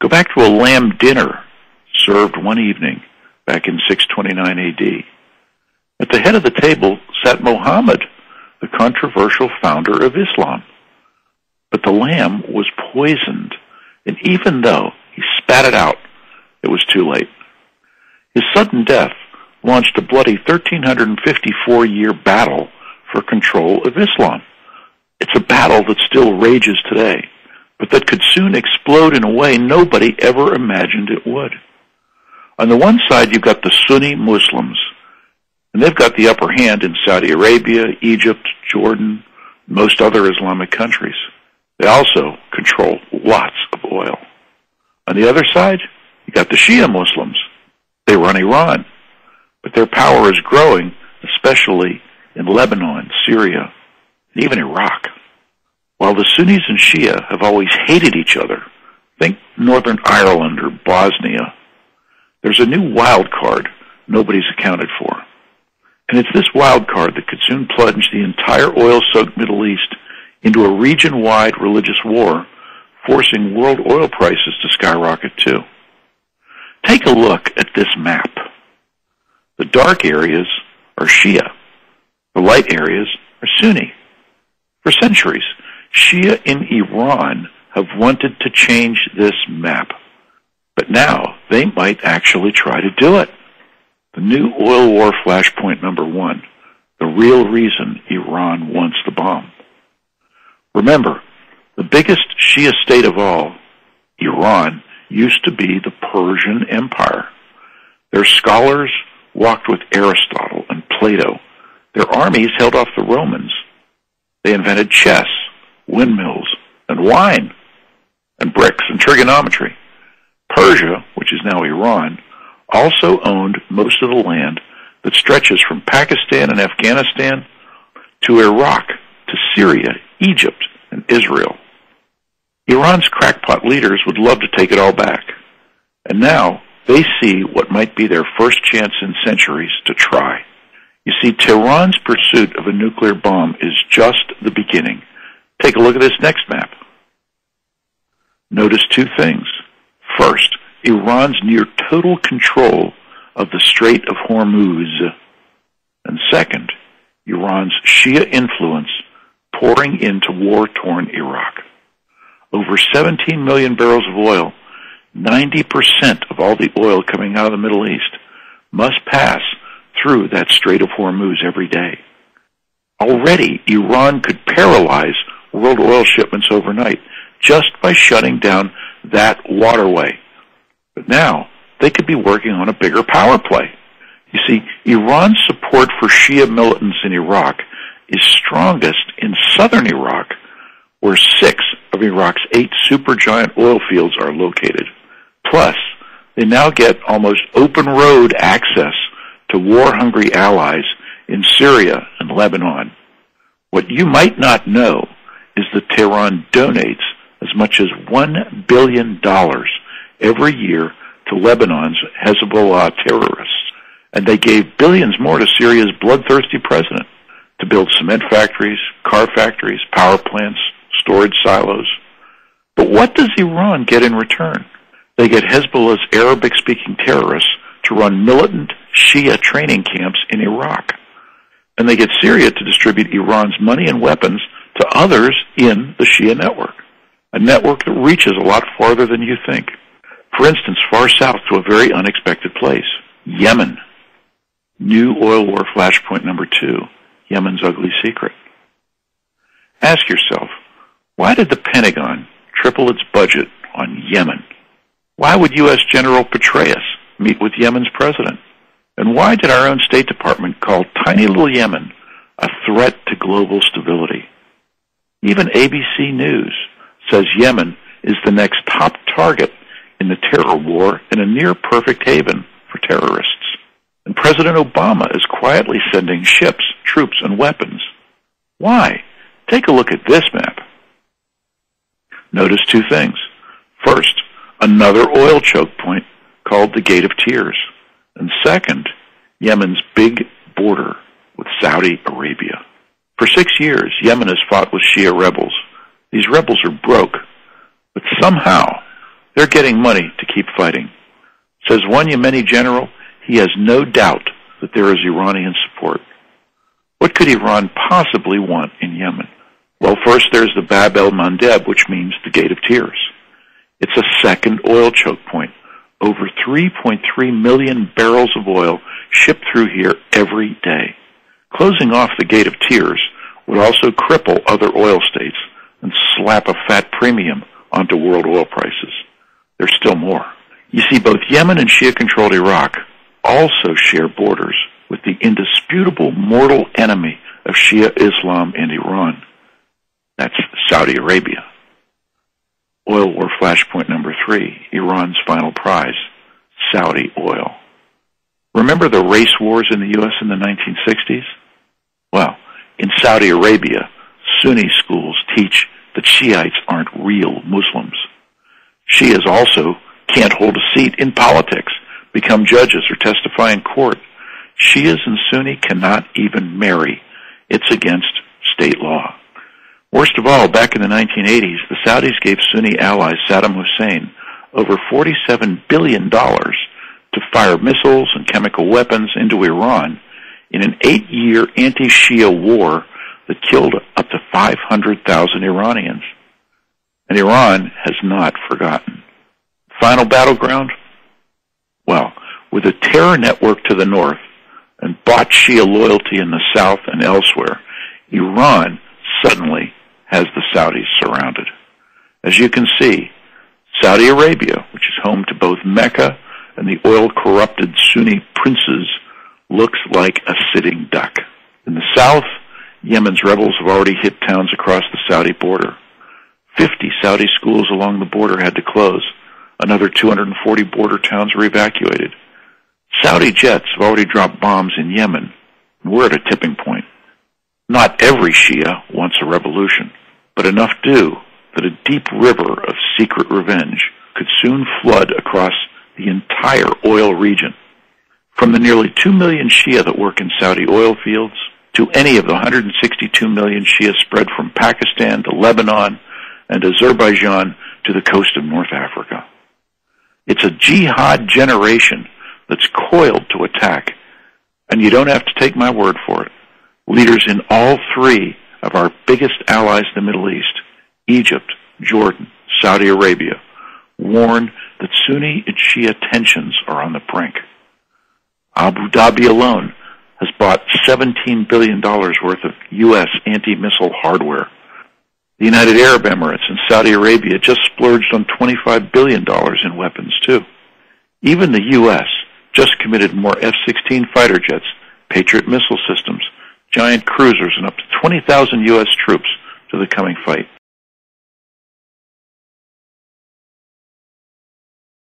Go back to a lamb dinner served one evening back in 629 AD. At the head of the table sat Muhammad, the controversial founder of Islam. But the lamb was poisoned, and even though he spat it out, it was too late. His sudden death launched a bloody 1,354-year battle for control of Islam. It's a battle that still rages today, but that could soon explode in a way nobody ever imagined it would. On the one side, you've got the Sunni Muslims, and they've got the upper hand in Saudi Arabia, Egypt, Jordan, most other Islamic countries. They also control lots of oil. On the other side, you got the Shia Muslims. They run Iran, but their power is growing, especially in Lebanon, Syria, and even Iraq. While the Sunnis and Shia have always hated each other, think Northern Ireland or Bosnia, there's a new wild card nobody's accounted for. And it's this wild card that could soon plunge the entire oil-soaked Middle East into a region-wide religious war, forcing world oil prices to skyrocket too. Take a look at this map. The dark areas are Shia. The light areas are Sunni. For centuries, Shia in Iran have wanted to change this map. But now they might actually try to do it. The new oil war flashpoint number one, the real reason Iran wants the bomb. Remember, the biggest Shia state of all, Iran, used to be the Persian Empire. Their scholars walked with Aristotle and Plato. Their armies held off the Romans. They invented chess, windmills, and wine, and bricks and trigonometry. Persia, which is now Iran, also owned most of the land that stretches from Pakistan and Afghanistan to Iraq, to Syria, Egypt, and Israel. Iran's crackpot leaders would love to take it all back. And now they see what might be their first chance in centuries to try. You see, Tehran's pursuit of a nuclear bomb is just the beginning. Take a look at this next map. Notice two things. First, Iran's near total control of the Strait of Hormuz. And second, Iran's Shia influence pouring into war-torn Iraq. Over 17 million barrels of oil, 90% of all the oil coming out of the Middle East, must pass through that Strait of Hormuz every day. Already, Iran could paralyze world oil shipments overnight just by shutting down that waterway. But now, they could be working on a bigger power play. You see, Iran's support for Shia militants in Iraq is strongest in southern Iraq, where 6 of Iraq's 8 supergiant oil fields are located. Plus, they now get almost open road access to war-hungry allies in Syria and Lebanon. What you might not know is that Tehran donates as much as $1 billion every year to Lebanon's Hezbollah terrorists, and they gave billions more to Syria's bloodthirsty president to build cement factories, car factories, power plants, storage silos. But what does Iran get in return? They get Hezbollah's Arabic-speaking terrorists to run militant Shia training camps in Iraq. And they get Syria to distribute Iran's money and weapons to others in the Shia network, a network that reaches a lot farther than you think. For instance, far south to a very unexpected place, Yemen. New oil war flashpoint number 2, Yemen's ugly secret. Ask yourself, why did the Pentagon triple its budget on Yemen? Why would U.S. General Petraeus meet with Yemen's president? And why did our own State Department call tiny little Yemen a threat to global stability? Even ABC News says Yemen is the next top target in the terror war and a near-perfect haven for terrorists. And President Obama is quietly sending ships, troops, and weapons. Why? Take a look at this map. Notice two things. First, another oil choke point called the Gate of Tears. And second, Yemen's big border with Saudi Arabia. For 6 years, Yemen has fought with Shia rebels. These rebels are broke, but somehow They're getting money to keep fighting. Says one Yemeni general, he has no doubt that there is Iranian support. What could Iran possibly want in Yemen? Well, first there's the Bab el-Mandeb, which means the Gate of Tears. It's a second oil choke point. Over 3.3 million barrels of oil shipped through here every day. Closing off the Gate of Tears would also cripple other oil states and slap a fat premium onto world oil prices. There's still more. You see, both Yemen and Shia-controlled Iraq also share borders with the indisputable mortal enemy of Shia Islam and Iran. That's Saudi Arabia. Oil war flashpoint number 3, Iran's final prize, Saudi oil. Remember the race wars in the U.S. in the 1960s? Well, in Saudi Arabia, Sunni schools teach that Shiites aren't real Muslims. Shias also can't hold a seat in politics, become judges, or testify in court. Shias and Sunni cannot even marry. It's against state law. Worst of all, back in the 1980s, the Saudis gave Sunni ally Saddam Hussein over $47 billion to fire missiles and chemical weapons into Iran in an 8-year anti-Shia war that killed up to 500,000 Iranians. And Iran has not forgotten. Final battleground? Well, with a terror network to the north and bought Shia loyalty in the south and elsewhere, Iran suddenly has the Saudis surrounded. As you can see, Saudi Arabia, which is home to both Mecca and the oil-corrupted Sunni princes, looks like a sitting duck. In the south, Yemen's rebels have already hit towns across the Saudi border. 50 Saudi schools along the border had to close. Another 240 border towns were evacuated. Saudi jets have already dropped bombs in Yemen. We're at a tipping point. Not every Shia wants a revolution, but enough do that a deep river of secret revenge could soon flood across the entire oil region. From the nearly 2 million Shia that work in Saudi oil fields to any of the 162 million Shia spread from Pakistan to Lebanon and Azerbaijan to the coast of North Africa. It's a jihad generation that's coiled to attack, and you don't have to take my word for it. Leaders in all 3 of our biggest allies in the Middle East, Egypt, Jordan, Saudi Arabia, warn that Sunni and Shia tensions are on the brink. Abu Dhabi alone has bought $17 billion worth of U.S. anti-missile hardware. The United Arab Emirates and Saudi Arabia just splurged on $25 billion in weapons, too. Even the U.S. just committed more F-16 fighter jets, Patriot missile systems, giant cruisers, and up to 20,000 U.S. troops to the coming fight.